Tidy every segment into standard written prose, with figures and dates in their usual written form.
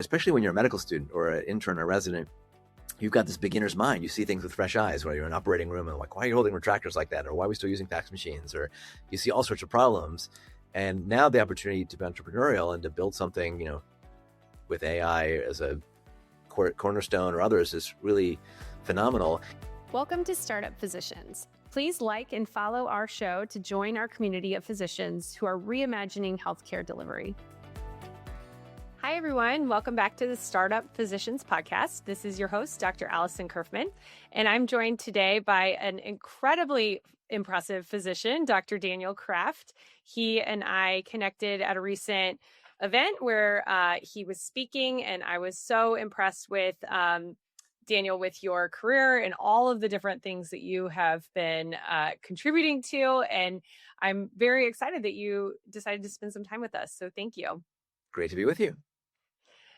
especially when you're a medical student or an intern or resident, you've got this beginner's mind. You see things with fresh eyes, where you're in an operating room and like, why are you holding retractors like that? Or why are we still using fax machines? Or you see all sorts of problems. And now the opportunity to be entrepreneurial and to build something, with AI as a cornerstone or others is really phenomenal. Welcome to Startup Physicians. Please like and follow our show to join our community of physicians who are reimagining healthcare delivery. Hi, everyone. Welcome back to the Startup Physicians podcast. This is your host, Dr. Alison Curfman, and I'm joined today by an incredibly impressive physician, Dr. Daniel Kraft. He and I connected at a recent event where he was speaking, and I was so impressed with Daniel, with your career and all of the different things that you have been contributing to. And I'm very excited that you decided to spend some time with us. So thank you. Great to be with you.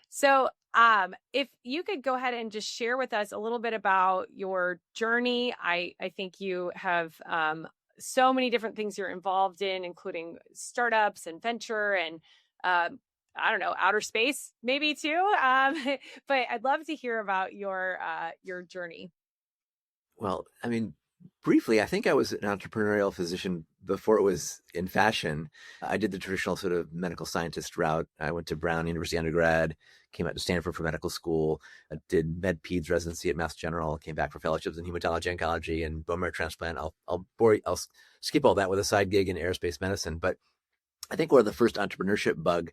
So if you could go ahead and just share with us a little bit about your journey. I think you have so many different things you're involved in, including startups and venture and I don't know, outer space maybe too. But I'd love to hear about your journey. Well, briefly, I think I was an entrepreneurial physician before it was in fashion. I did the traditional sort of medical scientist route. I went to Brown University undergrad, came out to Stanford for medical school, did med peds residency at Mass General, came back for fellowships in hematology oncology and bone marrow transplant. I'll skip all that with a side gig in aerospace medicine. But I think where the first entrepreneurship bug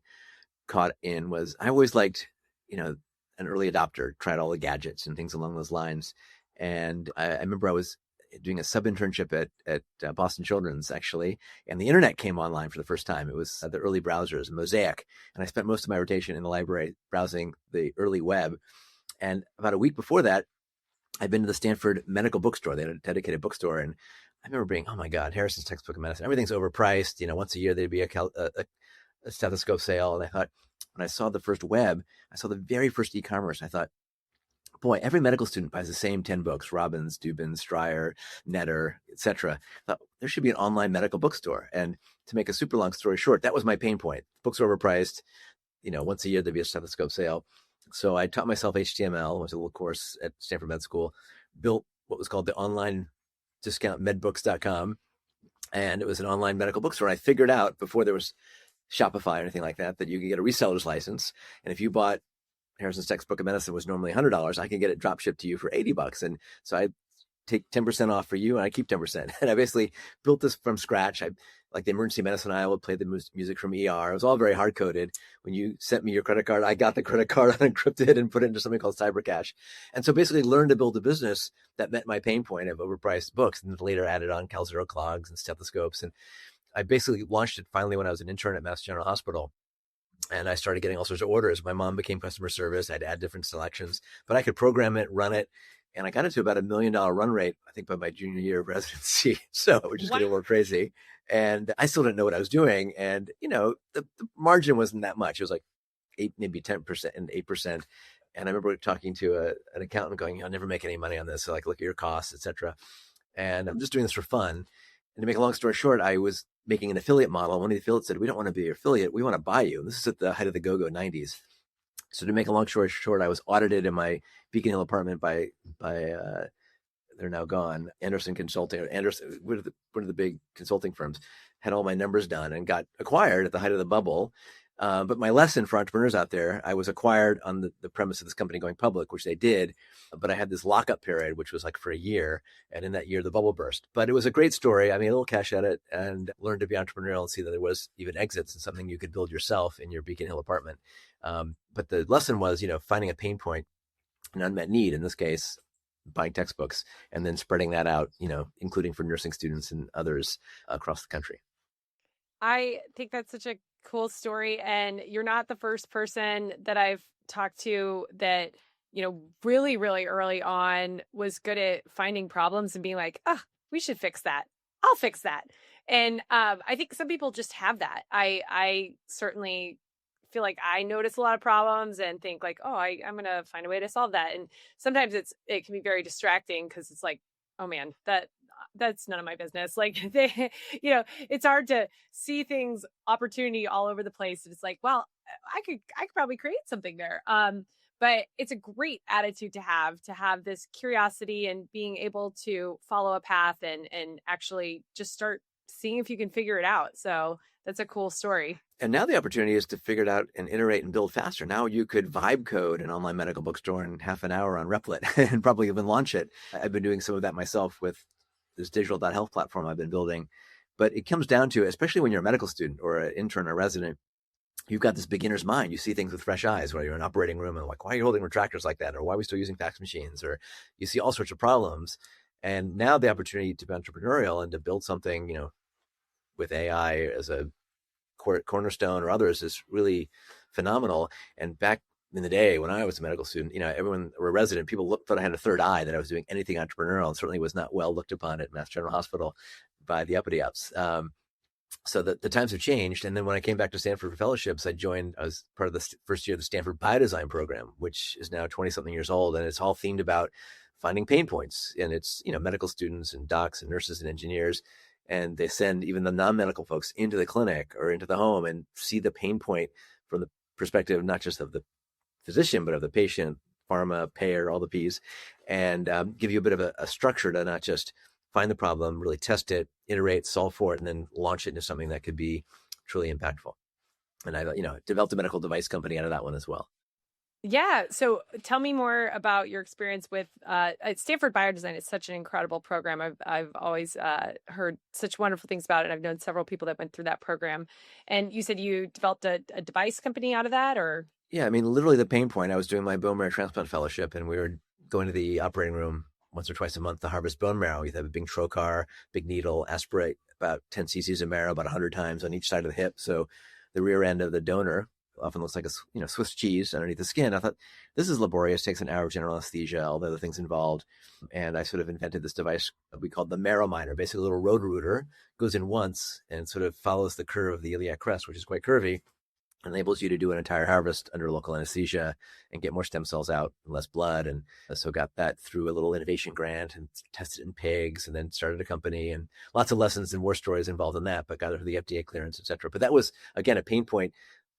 caught in was I always liked, an early adopter, tried all the gadgets and things along those lines. And I remember I was doing a sub-internship at Boston Children's, actually, and the internet came online for the first time. It was the early browsers, Mosaic, and I spent most of my rotation in the library browsing the early web. And about a week before that, I'd been to the Stanford Medical Bookstore. They had a dedicated bookstore, and I remember being, oh my God, Harrison's Textbook of Medicine. Everything's overpriced. Once a year there'd be a stethoscope sale. And I thought, when I saw the first web, I saw the very first e-commerce. I thought, boy, every medical student buys the same 10 books, Robbins, Dubin, Stryer, Netter, etc. I thought there should be an online medical bookstore. And to make a super long story short, that was my pain point. Books are overpriced. Once a year there'd be a stethoscope sale. So I taught myself HTML, went to a little course at Stanford Med School, built what was called the online discount medbooks.com. And it was an online medical bookstore. I figured out before there was Shopify or anything like that you could get a reseller's license. And if you bought Harrison's Textbook of Medicine was normally $100, I can get it drop shipped to you for $80. And so I take 10% off for you and I keep 10%. And I basically built this from scratch. I like the emergency medicine aisle would play the music from ER. It was all very hard coded. When you sent me your credit card, I got the credit card unencrypted and put it into something called CyberCash. And so basically learned to build a business that met my pain point of overpriced books, and later added on CalZero clogs and stethoscopes. And I basically launched it finally when I was an intern at Mass General Hospital. And I started getting all sorts of orders. My mom became customer service. I'd add different selections, but I could program it, run it. And I got it to about $1 million run rate, I think, by my junior year of residency. So we're just getting more crazy. And I still didn't know what I was doing. And, the margin wasn't that much. It was like 8, maybe 10% and 8%. And I remember talking to an accountant going, I'll never make any money on this. So look at your costs, et cetera. And I'm just doing this for fun. And to make a long story short, I was making an affiliate model. One of the affiliates said, we don't want to be your affiliate. We want to buy you. And this is at the height of the go-go 90s. So to make a long story short, I was audited in my Beacon Hill apartment by they're now gone, Anderson Consulting, or Anderson, one of the big consulting firms, had all my numbers done and got acquired at the height of the bubble. But my lesson for entrepreneurs out there, I was acquired on the premise of this company going public, which they did. But I had this lockup period, which was like for a year. And in that year, the bubble burst. But it was a great story. I made a little cash at it and learned to be entrepreneurial and see that there was even exits and something you could build yourself in your Beacon Hill apartment. But the lesson was, finding a pain point, an unmet need, in this case, buying textbooks, and then spreading that out, including for nursing students and others across the country. I think that's such a cool story. And you're not the first person that I've talked to that, really, really early on was good at finding problems and being like, we should fix that. I'll fix that. And I think some people just have that. I certainly feel like I notice a lot of problems and think like, I'm going to find a way to solve that. And sometimes it can be very distracting because it's like, oh man, that that's none of my business. Like it's hard to see things, opportunity all over the place. And it's like, well, I could probably create something there. But it's a great attitude to have this curiosity and being able to follow a path and actually just start seeing if you can figure it out. So that's a cool story. And now the opportunity is to figure it out and iterate and build faster. Now you could vibe code an online medical bookstore in half an hour on Replit and probably even launch it. I've been doing some of that myself with this digital.health platform I've been building. But it comes down to, especially when you're a medical student or an intern or resident, you've got this beginner's mind. You see things with fresh eyes, whether you're in an operating room and like, why are you holding retractors like that? Or why are we still using fax machines? Or you see all sorts of problems. And now the opportunity to be entrepreneurial and to build something, with AI as a cornerstone or others is really phenomenal. And back in the day when I was a medical student, everyone or a resident, people thought I had a third eye, that I was doing anything entrepreneurial, and certainly was not well looked upon at Mass General Hospital by the uppity ups. So the times have changed. And then when I came back to Stanford for fellowships, I was part of the first year of the Stanford Biodesign program, which is now 20 something years old. And it's all themed about finding pain points. And it's, medical students and docs and nurses and engineers. And they send even the non-medical folks into the clinic or into the home and see the pain point from the perspective, not just of the physician, but of the patient, pharma, payer, all the P's, and give you a bit of a structure to not just find the problem, really test it, iterate, solve for it, and then launch it into something that could be truly impactful. And I, developed a medical device company out of that one as well. Yeah. So tell me more about your experience with Stanford Biodesign. It's such an incredible program. I've always heard such wonderful things about it. I've known several people that went through that program. And you said you developed a device company out of that, or? Yeah, I mean, literally the pain point. I was doing my bone marrow transplant fellowship, and we were going to the operating room once or twice a month to harvest bone marrow. You have a big trocar, big needle, aspirate about 10 cc's of marrow about 100 times on each side of the hip. So the rear end of the donor often looks like a Swiss cheese underneath the skin. I thought, this is laborious, takes an hour of general anesthesia, all the other things involved. And I sort of invented this device we called the marrow miner, basically a little road router, goes in once and sort of follows the curve of the iliac crest, which is quite curvy, enables you to do an entire harvest under local anesthesia and get more stem cells out and less blood. And so got that through a little innovation grant and tested it in pigs, and then started a company, and lots of lessons and war stories involved in that, but got it through the FDA clearance, et cetera. But that was, again, a pain point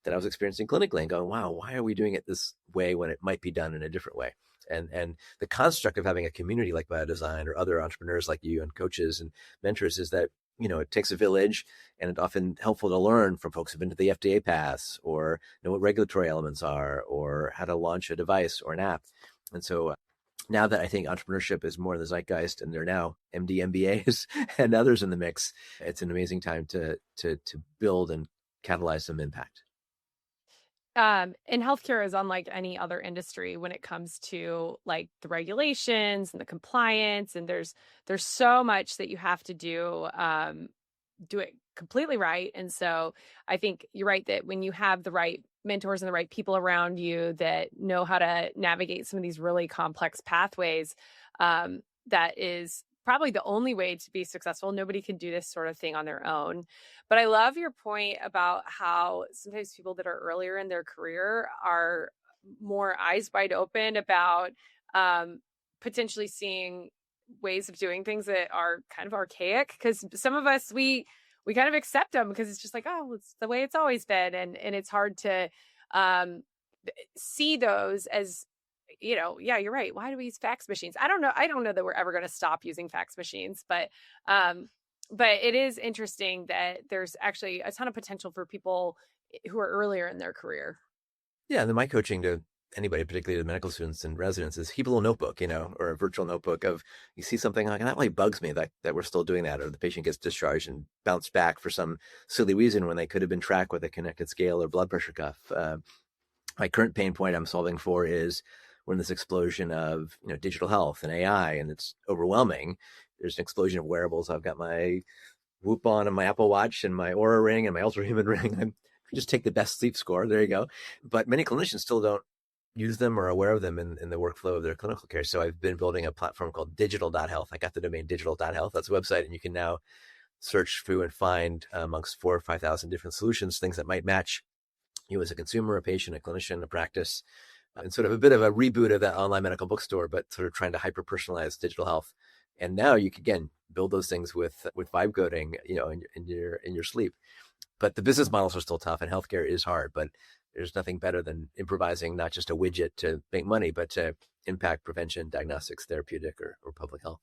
that I was experiencing clinically and going, wow, why are we doing it this way when it might be done in a different way? And the construct of having a community like Biodesign or other entrepreneurs like you and coaches and mentors is that, it takes a village, and it's often helpful to learn from folks who've been to the FDA paths, or know what regulatory elements are, or how to launch a device or an app. And so now that I think entrepreneurship is more in the zeitgeist, and there are now MD, MBAs and others in the mix, it's an amazing time to build and catalyze some impact. And healthcare is unlike any other industry when it comes to like the regulations and the compliance, and there's so much that you have to do it completely right. And so I think you're right that when you have the right mentors and the right people around you that know how to navigate some of these really complex pathways, that is probably the only way to be successful. Nobody can do this sort of thing on their own. But I love your point about how sometimes people that are earlier in their career are more eyes wide open about potentially seeing ways of doing things that are kind of archaic. Because some of us, we kind of accept them because it's just like, oh, it's the way it's always been. And it's hard to see those as, yeah, you're right. Why do we use fax machines? I don't know that we're ever going to stop using fax machines, but it is interesting that there's actually a ton of potential for people who are earlier in their career. Yeah. And then my coaching to anybody, particularly the medical students and residents, is keep a little notebook, or a virtual notebook of, you see something like, and that really bugs me that we're still doing that, or the patient gets discharged and bounced back for some silly reason when they could have been tracked with a connected scale or blood pressure cuff. My current pain point I'm solving for is we're in this explosion of digital health and AI, and it's overwhelming. There's an explosion of wearables. I've got my Whoop on and my Apple Watch and my Oura ring and my Ultrahuman ring. I just take the best sleep score. There you go. But many clinicians still don't use them or are aware of them in the workflow of their clinical care. So I've been building a platform called digital.health. I got the domain digital.health. That's a website, and you can now search through and find amongst 4,000 or 5,000 different solutions, things that might match you as a consumer, a patient, a clinician, a practice. And sort of a bit of a reboot of that online medical bookstore, but sort of trying to hyper-personalize digital health. And now you can, again, build those things with vibe coding, in your sleep. But the business models are still tough, and healthcare is hard. But there's nothing better than improvising not just a widget to make money, but to impact prevention, diagnostics, therapeutic, or public health.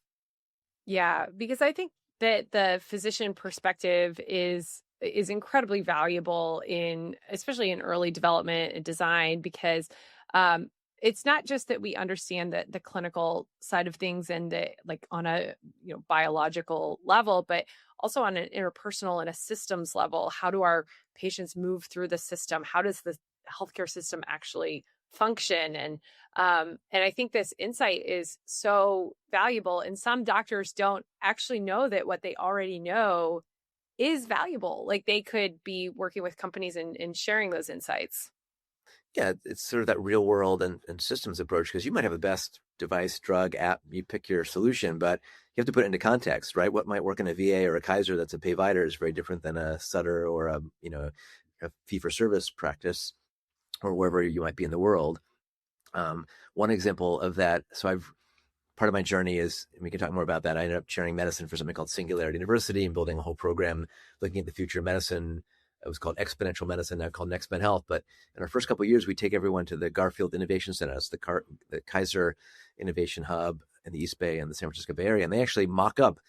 Yeah, because I think that the physician perspective is incredibly valuable in especially in early development and design because um it's not just that we understand the clinical side of things and the like on a biological level, but also on an interpersonal and a systems level. How do our patients move through the system? How does the healthcare system actually function? And I think this insight is so valuable. And some doctors don't actually know that what they already know is valuable. Like they could be working with companies and sharing those insights. Yeah, it's sort of that real world and systems approach, because you might have the best device, drug, app, you pick your solution, but you have to put it into context, right? What might work in a VA or a Kaiser that's a payvider is very different than a Sutter or a fee for service practice, or wherever you might be in the world. One example of that, so I've part of my journey is, and we can talk more about that, I ended up chairing medicine for something called Singularity University and building a whole program looking at the future of medicine. It was called exponential medicine, now called Next Med Health. But in our first couple of years, we take everyone to the Garfield Innovation Center. It's the Kaiser Innovation Hub in the East Bay and the San Francisco Bay Area. And they actually mock up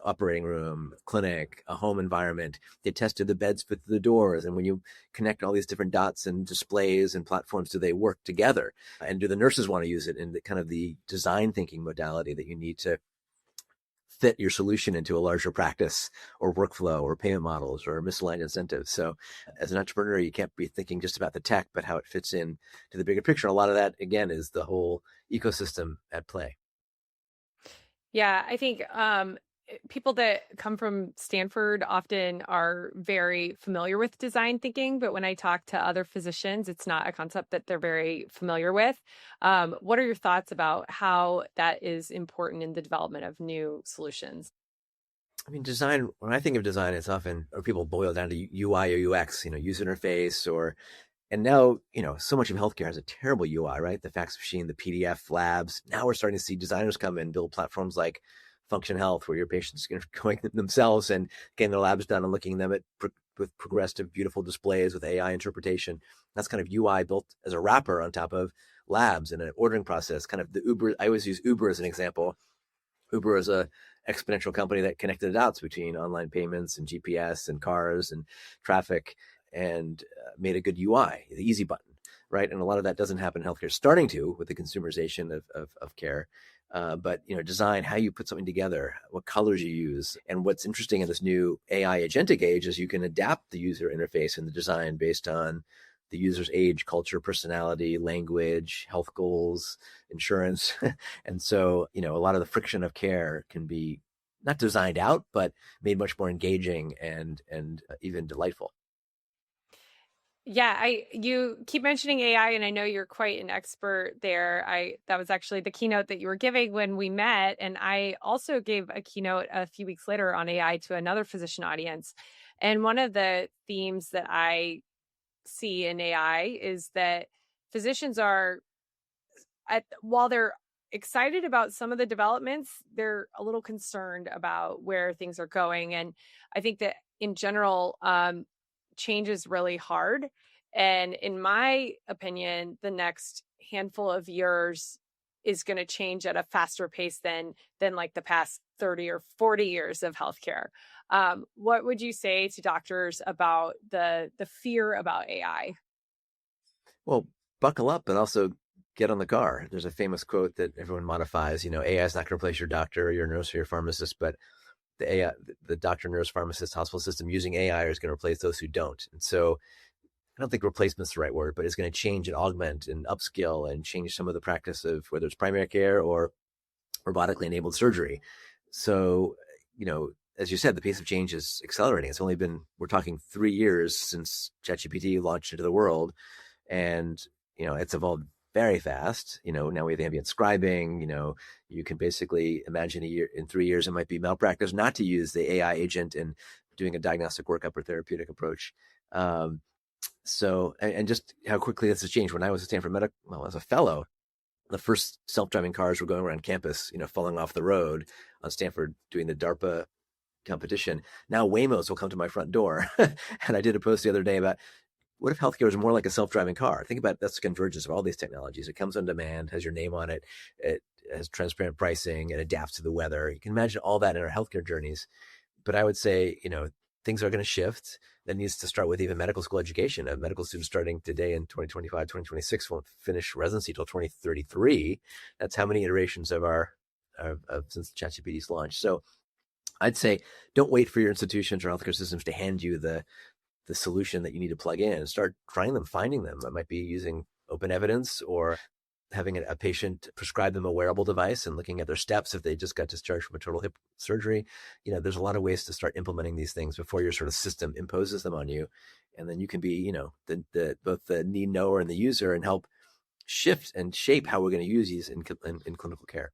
operating room, clinic, a home environment. They tested the beds fit the doors. And when you connect all these different dots and displays and platforms, do they work together? And do the nurses want to use it in the kind of the design thinking modality that you need to fit your solution into a larger practice or workflow or payment models or misaligned incentives? So as an entrepreneur, you can't be thinking just about the tech, but how it fits in to the bigger picture. And a lot of that, again, is the whole ecosystem at play. Yeah, I think people that come from Stanford often are very familiar with design thinking, but when I talk to other physicians, it's not a concept that they're very familiar with. What are your thoughts about how that is important in the development of new solutions? I mean, design, when I think of design, it's often, or people boil down to UI or UX, user interface, and now, so much of healthcare has a terrible UI, right? The fax machine, the PDF labs. Now we're starting to see designers come in and build platforms like Function Health, where your patients are going themselves and getting their labs done and looking at them with progressive, beautiful displays with AI interpretation. That's kind of UI built as a wrapper on top of labs and an ordering process. Kind of the Uber. I always use Uber as an example. Uber is a exponential company that connected the dots between online payments and GPS and cars and traffic, and made a good UI, the easy button, right? And a lot of that doesn't happen in healthcare, starting to with the consumerization of care. But design, how you put something together, what colors you use. And what's interesting in this new AI agentic age is you can adapt the user interface and the design based on the user's age, culture, personality, language, health goals, insurance. And so, a lot of the friction of care can be not designed out, but made much more engaging and even delightful. Yeah, you keep mentioning AI, and I know you're quite an expert there. That was actually the keynote that you were giving when we met, and I also gave a keynote a few weeks later on AI to another physician audience. And one of the themes that I see in AI is that physicians are while they're excited about some of the developments, they're a little concerned about where things are going. And I think that in general, change is really hard. And in my opinion, the next handful of years is going to change at a faster pace than like the past 30 or 40 years of healthcare. What would you say to doctors about the fear about AI? Well, buckle up and also get on the car. There's a famous quote that everyone modifies, AI is not going to replace your doctor or your nurse or your pharmacist, but the AI, the doctor, nurse, pharmacist, hospital system using AI is going to replace those who don't. And so I don't think replacement's the right word, but it's going to change and augment and upskill and change some of the practice of whether it's primary care or robotically enabled surgery. So, as you said, the pace of change is accelerating. It's only been, we're talking 3 years since ChatGPT launched into the world. And, it's evolved very fast. Now we have ambient scribing. You can basically imagine in 3 years, it might be malpractice not to use the AI agent in doing a diagnostic workup or therapeutic approach. So, and just how quickly this has changed. When I was at Stanford Medical, well, as a fellow, the first self-driving cars were going around campus, falling off the road on Stanford doing the DARPA competition. Now Waymos will come to my front door. And I did a post the other day about what if healthcare is more like a self-driving car? Think about that's the convergence of all these technologies. It comes on demand, has your name on it, it has transparent pricing, it adapts to the weather. You can imagine all that in our healthcare journeys. But I would say, things are going to shift. That needs to start with even medical school education. A medical student starting today in 2025, 2026 won't finish residency till 2033. That's how many iterations of since ChatGPT's launch. So I'd say don't wait for your institutions or healthcare systems to hand you the solution that you need to plug in. Start trying them, finding them. It might be using open evidence or having a patient prescribe them a wearable device and looking at their steps if they just got discharged from a total hip surgery. There's a lot of ways to start implementing these things before your sort of system imposes them on you. And then you can be, both the need knower and the user and help shift and shape how we're going to use these in clinical care.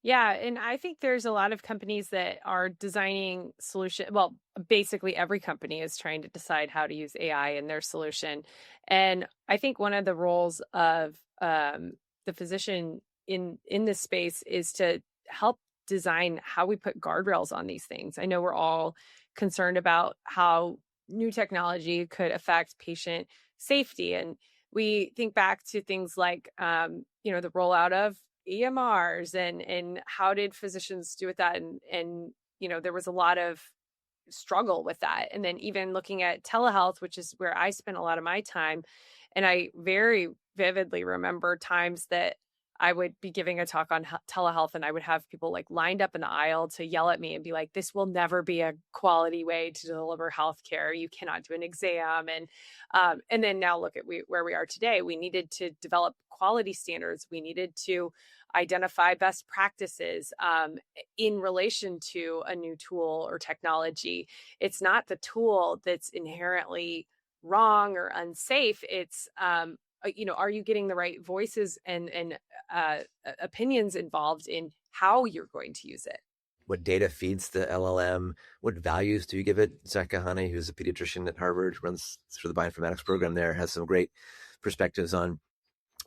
Yeah. And I think there's a lot of companies that are designing solution. Well, basically every company is trying to decide how to use AI in their solution. And I think one of the roles of the physician in this space is to help design how we put guardrails on these things. I know we're all concerned about how new technology could affect patient safety. And we think back to things like, the rollout of EMRs and how did physicians do with that? And there was a lot of struggle with that. And then even looking at telehealth, which is where I spent a lot of my time. And I very vividly remember times that I would be giving a talk on telehealth and I would have people like lined up in the aisle to yell at me and be like, this will never be a quality way to deliver healthcare. You cannot do an exam. And then now look at where we are today. We needed to develop quality standards. We needed to identify best practices in relation to a new tool or technology. It's not the tool that's inherently wrong or unsafe. It's, are you getting the right voices and opinions involved in how you're going to use it? What data feeds the LLM? What values do you give it? Zach Kahane, who's a pediatrician at Harvard, runs through the bioinformatics program there, has some great perspectives on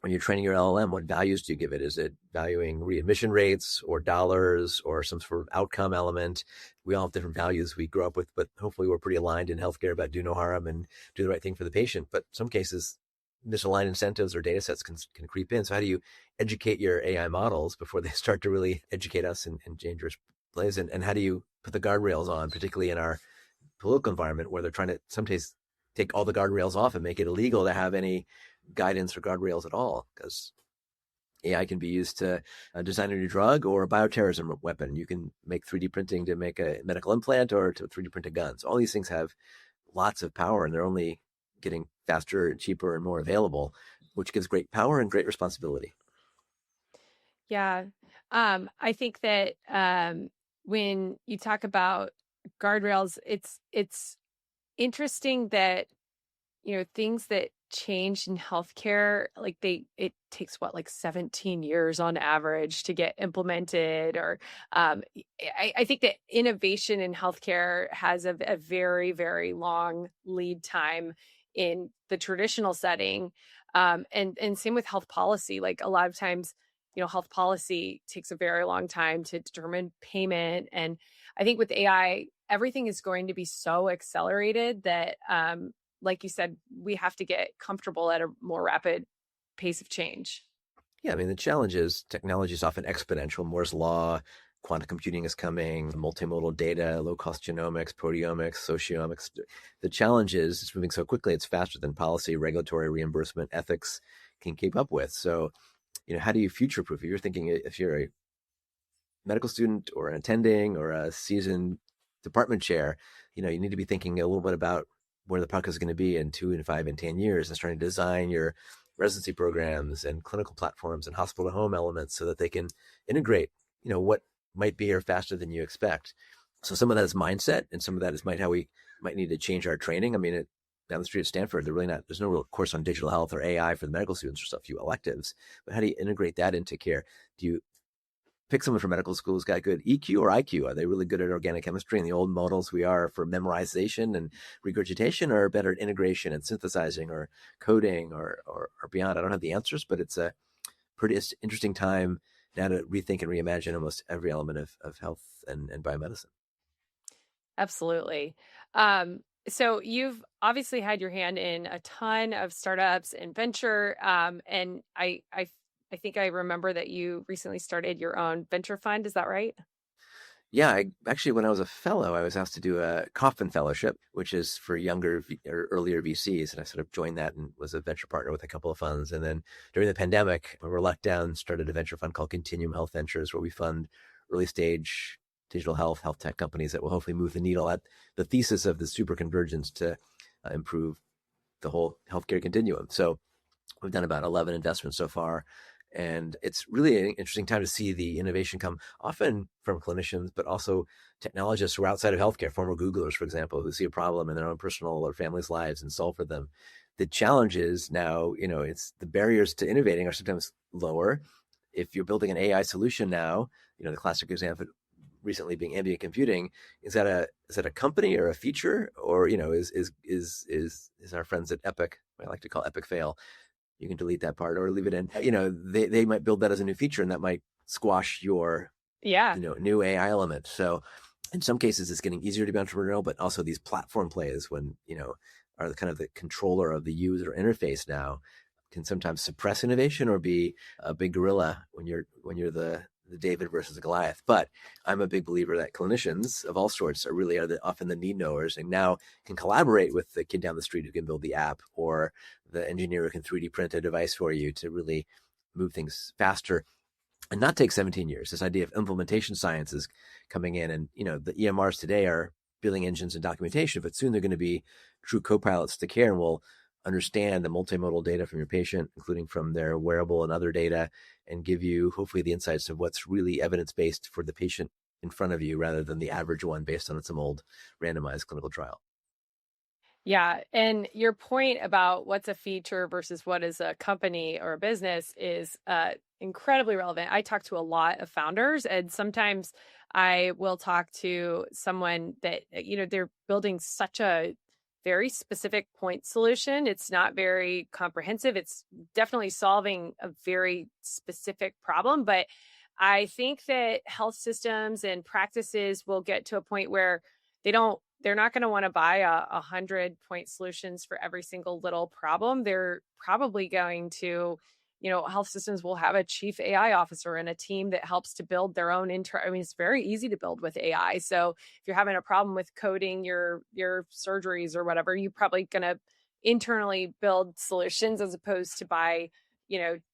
when you're training your LLM, what values do you give it? Is it valuing readmission rates or dollars or some sort of outcome element? We all have different values we grow up with, but hopefully we're pretty aligned in healthcare about do no harm and do the right thing for the patient. But some cases, misaligned incentives or data sets can creep in. So how do you educate your AI models before they start to really educate us in dangerous plays? And how do you put the guardrails on, particularly in our political environment where they're trying to sometimes take all the guardrails off and make it illegal to have any guidance or guardrails at all, because AI can be used to design a new drug or a bioterrorism weapon. You can make 3D printing to make a medical implant or to 3D print a gun. So all these things have lots of power and they're only getting faster and cheaper and more available, which gives great power and great responsibility. Yeah. I think that when you talk about guardrails, it's interesting that, things that changed in healthcare, like it takes 17 years on average to get implemented, or I think that innovation in healthcare has a very, very long lead time in the traditional setting. And same with health policy. Like a lot of times, health policy takes a very long time to determine payment. And I think with AI, everything is going to be so accelerated that, like you said, we have to get comfortable at a more rapid pace of change. Yeah, I mean, the challenge is technology is often exponential. Moore's law, quantum computing is coming, multimodal data, low-cost genomics, proteomics, sociomics. The challenge is it's moving so quickly, it's faster than policy, regulatory, reimbursement, ethics can keep up with. So, how do you future-proof? If you're thinking, if you're a medical student or an attending or a seasoned department chair, you need to be thinking a little bit about where the puck is going to be in 2 and 5 and 10 years and starting to design your residency programs and clinical platforms and hospital to home elements so that they can integrate, what might be here faster than you expect. So some of that is mindset and some of that is how we might need to change our training. I mean, down the street at Stanford, there's no real course on digital health or AI for the medical students or a few electives, but how do you integrate that into care? Do you pick someone from medical school who's got good EQ or IQ? Are they really good at organic chemistry and the old models we are for memorization and regurgitation, or better at integration and synthesizing or coding or beyond? I don't have the answers, but it's pretty interesting time now to rethink and reimagine almost every element of health and biomedicine. Absolutely. So you've obviously had your hand in a ton of startups and venture, and I think I remember that you recently started your own venture fund. Is that right? Yeah, actually, when I was a fellow, I was asked to do a Kauffman Fellowship, which is for younger or earlier VCs, and I sort of joined that and was a venture partner with a couple of funds. And then during the pandemic, when we were locked down, started a venture fund called Continuum Health Ventures, where we fund early stage digital health tech companies that will hopefully move the needle at the thesis of the super convergence to improve the whole healthcare continuum. So we've done about 11 investments so far. And it's really an interesting time to see the innovation come often from clinicians, but also technologists who are outside of healthcare, former Googlers, for example, who see a problem in their own personal or family's lives and solve for them. The challenge is now, it's the barriers to innovating are sometimes lower. If you're building an AI solution now, the classic example recently being ambient computing, is that a company or a feature, or is our friends at Epic, I like to call Epic fail. You can delete that part or leave it in. They might build that as a new feature, and that might squash your Yeah. new AI element. So in some cases, it's getting easier to be entrepreneurial, but also these platform plays, when are the kind of the controller of the user interface now, can sometimes suppress innovation or be a big gorilla when you're the David versus the Goliath. But I'm a big believer that clinicians of all sorts are often the need knowers, and now can collaborate with the kid down the street who can build the app, or the engineer who can 3D print a device for you to really move things faster and not take 17 years. This idea of implementation science is coming in, and the EMRs today are billing engines and documentation, but soon they're going to be true co-pilots to care, and will understand the multimodal data from your patient, including from their wearable and other data, and give you hopefully the insights of what's really evidence-based for the patient in front of you, rather than the average one based on some old randomized clinical trial. Yeah. And your point about what's a feature versus what is a company or a business is incredibly relevant. I talk to a lot of founders, and sometimes I will talk to someone that, they're building such a very specific point solution. It's not very comprehensive. It's definitely solving a very specific problem. But I think that health systems and practices will get to a point where they're not going to want to buy 100 point solutions for every single little problem. They're probably going to, health systems will have a chief AI officer and a team that helps to build their own it's very easy to build with AI. So if you're having a problem with coding your surgeries or whatever, you're probably going to internally build solutions as opposed to buy,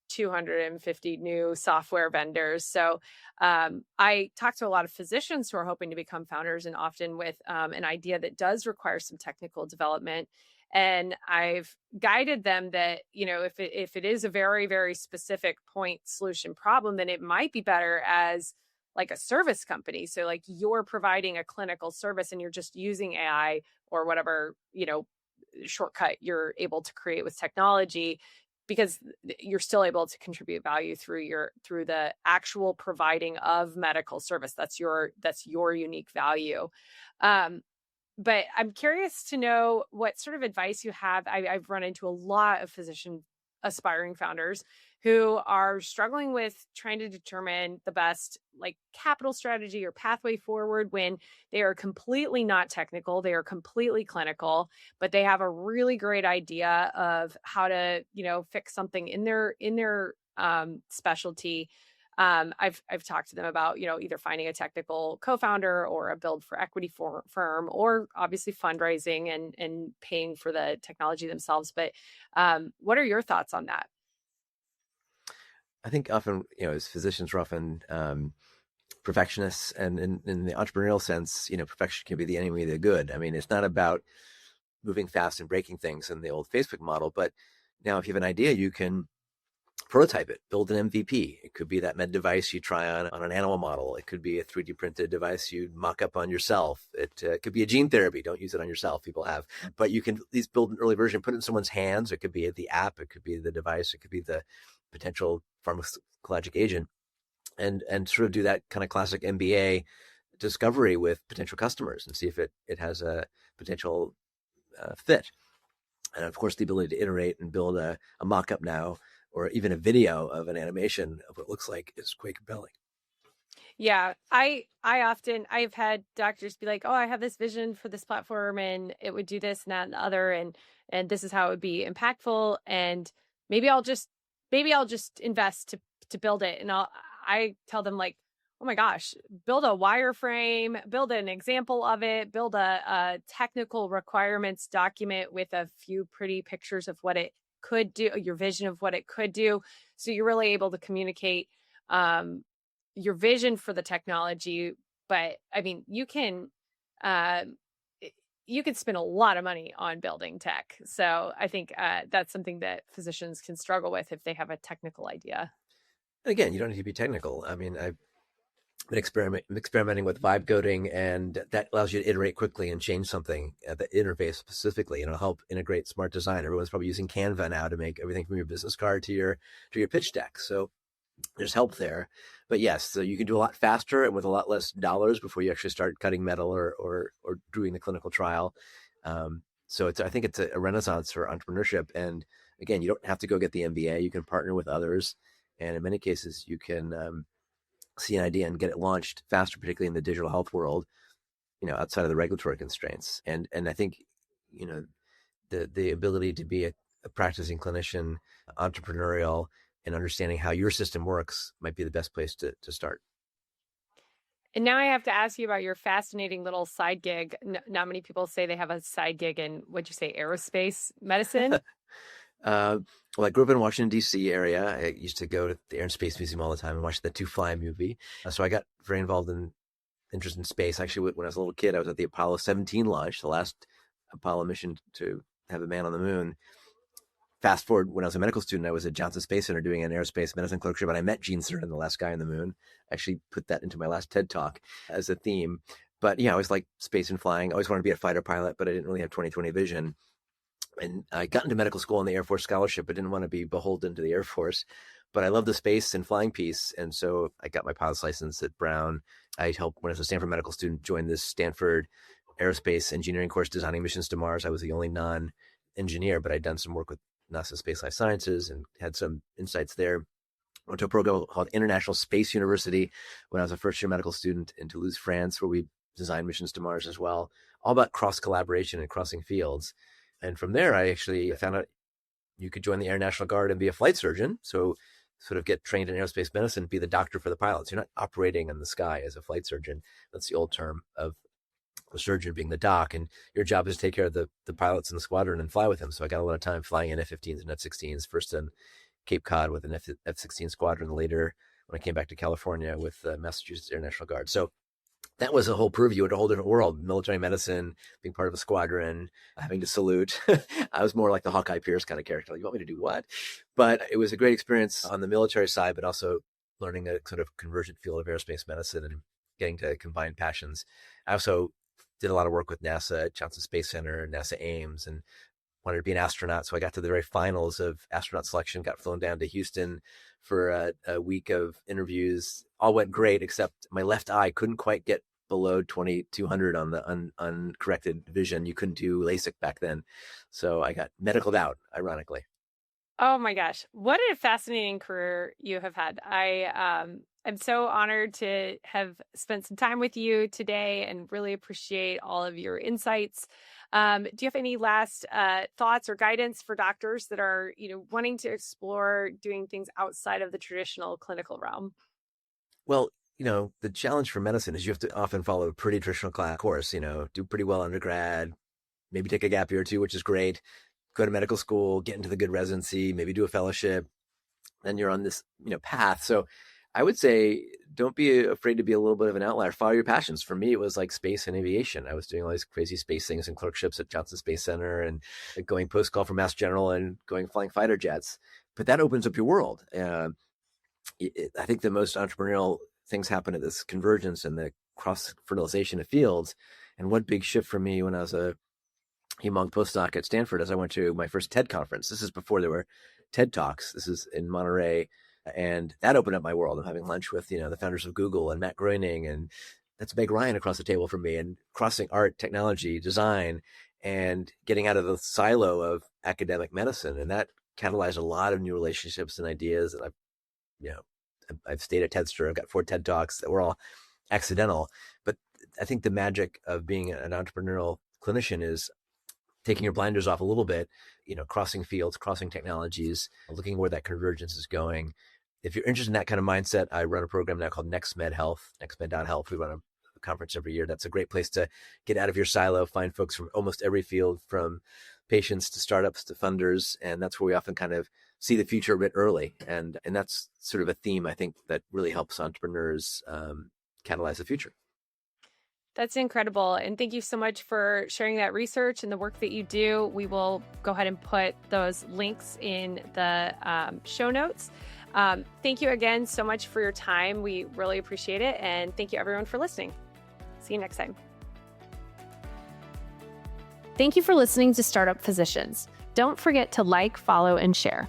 250 new software vendors. So I talk to a lot of physicians who are hoping to become founders, and often with an idea that does require some technical development. And I've guided them that, if it is a very, very specific point solution problem, then it might be better as like a service company. So like you're providing a clinical service and you're just using AI or whatever, shortcut you're able to create with technology, because you're still able to contribute value through the actual providing of medical service. That's your unique value. But I'm curious to know what sort of advice you have. I've run into a lot of physician aspiring founders who are struggling with trying to determine the best capital strategy or pathway forward when they are completely not technical, they are completely clinical, but they have a really great idea of how to, fix something in their specialty. I've talked to them about, either finding a technical co-founder or a build for equity firm, or obviously fundraising and paying for the technology themselves. But what are your thoughts on that? I think often, as physicians, we're often perfectionists, and in the entrepreneurial sense, perfection can be the enemy of the good. I mean, it's not about moving fast and breaking things in the old Facebook model, but now if you have an idea, you can prototype it, build an MVP. It could be that med device you try on an animal model. It could be a 3D printed device you mock up on yourself. It could be a gene therapy. Don't use it on yourself. People have, but you can at least build an early version, put it in someone's hands. It could be the app. It could be the device. It could be the potential pharmacologic agent, and sort of do that kind of classic MBA discovery with potential customers and see if it has a potential fit. And of course, the ability to iterate and build a mock-up now or even a video of an animation of what it looks like is quite compelling. Yeah, I've had doctors be like, "Oh, I have this vision for this platform and it would do this and that and the other and this is how it would be impactful and maybe I'll just invest to build it." And I tell them like, "Oh my gosh, build a wireframe, build an example of it, build a technical requirements document with a few pretty pictures of what it could do, your vision of what it could do, so you're really able to communicate um your vision for the technology." But I mean, uh, you can spend a lot of money on building tech. So I think that's something that physicians can struggle with if they have a technical idea. And again, you don't need to be technical. I mean, I've been experimenting with vibe coding, and that allows you to iterate quickly and change something at the interface specifically, and it'll help integrate smart design. Everyone's probably using Canva now to make everything from your business card to your pitch deck. So there's help there. But yes, so you can do a lot faster and with a lot less dollars before you actually start cutting metal or doing the clinical trial. So I think it's a renaissance for entrepreneurship. And again, you don't have to go get the MBA. You can partner with others, and in many cases, you can see an idea and get it launched faster, particularly in the digital health world. Outside of the regulatory constraints. And I think the ability to be a practicing clinician, entrepreneurial, and understanding how your system works might be the best place to start. And now I have to ask you about your fascinating little side gig. Not many people say they have a side gig in, what'd you say, aerospace medicine? Well, I grew up in Washington, D.C. area. I used to go to the Air and Space Museum all the time and watch the To Fly movie. So I got very involved in interest in space. Actually, when I was a little kid, I was at the Apollo 17 launch, the last Apollo mission to have a man on the moon. Fast forward, when I was a medical student, I was at Johnson Space Center doing an aerospace medicine clerkship, and I met Gene Cernan, the last guy on the moon. I actually put that into my last TED Talk as a theme. But yeah, I always liked space and flying. I always wanted to be a fighter pilot, but I didn't really have 20/20 vision. And I got into medical school on the Air Force scholarship. I didn't want to be beholden to the Air Force, but I love the space and flying piece. And so I got my pilot's license at Brown. I helped, when I was a Stanford medical student, join this Stanford Aerospace engineering course designing missions to Mars. I was the only non-engineer, but I'd done some work with NASA Space Life Sciences and had some insights there. Went to a program called International Space University when I was a first-year medical student in Toulouse, France, where we designed missions to Mars as well, all about cross-collaboration and crossing fields. And from there, I actually found out you could join the Air National Guard and be a flight surgeon. So sort of get trained in aerospace medicine, be the doctor for the pilots. You're not operating in the sky as a flight surgeon. That's the old term of the surgeon being the doc. And your job is to take care of the pilots in the squadron and fly with them. So I got a lot of time flying in F-15s and F-16s, first in Cape Cod with an F-16 squadron, later when I came back to California with the Massachusetts Air National Guard. So that was a whole purview into a whole different world. Military medicine, being part of a squadron, having to salute. I was more like the Hawkeye Pierce kind of character. Like, you want me to do what? But it was a great experience on the military side, but also learning a sort of convergent field of aerospace medicine and getting to combine passions. I also did a lot of work with NASA at Johnson Space Center, NASA Ames, and wanted to be an astronaut. So I got to the very finals of astronaut selection, got flown down to Houston for a week of interviews. All went great, except my left eye couldn't quite get below 2200 on the uncorrected vision. You couldn't do LASIK back then. So I got medicaled out, ironically. Oh my gosh, what a fascinating career you have had. I'm so honored to have spent some time with you today and really appreciate all of your insights. Do you have any last thoughts or guidance for doctors that are, wanting to explore doing things outside of the traditional clinical realm? Well, the challenge for medicine is you have to often follow a pretty traditional class course, do pretty well undergrad, maybe take a gap year or two, which is great. Go to medical school, get into the good residency, maybe do a fellowship. Then you're on this, path. So I would say don't be afraid to be a little bit of an outlier. Follow your passions. For me, it was like space and aviation. I was doing all these crazy space things and clerkships at Johnson Space Center and going post call for Mass General and going flying fighter jets. But that opens up your world. I think the most entrepreneurial things happen at this convergence and the cross fertilization of fields. And one big shift for me when I was a Hemong postdoc at Stanford, as I went to my first TED conference. This is before there were TED Talks. This is in Monterey. And that opened up my world. I'm having lunch with, the founders of Google and Matt Groening, and that's Meg Ryan across the table from me, and crossing art, technology, design, and getting out of the silo of academic medicine. And that catalyzed a lot of new relationships and ideas. And you know, I've stayed at TEDster. I've got 4 TED Talks that were all accidental. But I think the magic of being an entrepreneurial clinician is taking your blinders off a little bit, crossing fields, crossing technologies, looking where that convergence is going. If you're interested in that kind of mindset, I run a program now called NextMed Health, nextmed.health. We run a conference every year. That's a great place to get out of your silo, find folks from almost every field, from patients to startups to funders. And that's where we often kind of see the future a bit early. And that's sort of a theme, I think, that really helps entrepreneurs catalyze the future. That's incredible. And thank you so much for sharing that research and the work that you do. We will go ahead and put those links in the show notes. Thank you again so much for your time. We really appreciate it. And thank you everyone for listening. See you next time. Thank you for listening to Startup Physicians. Don't forget to like, follow, and share.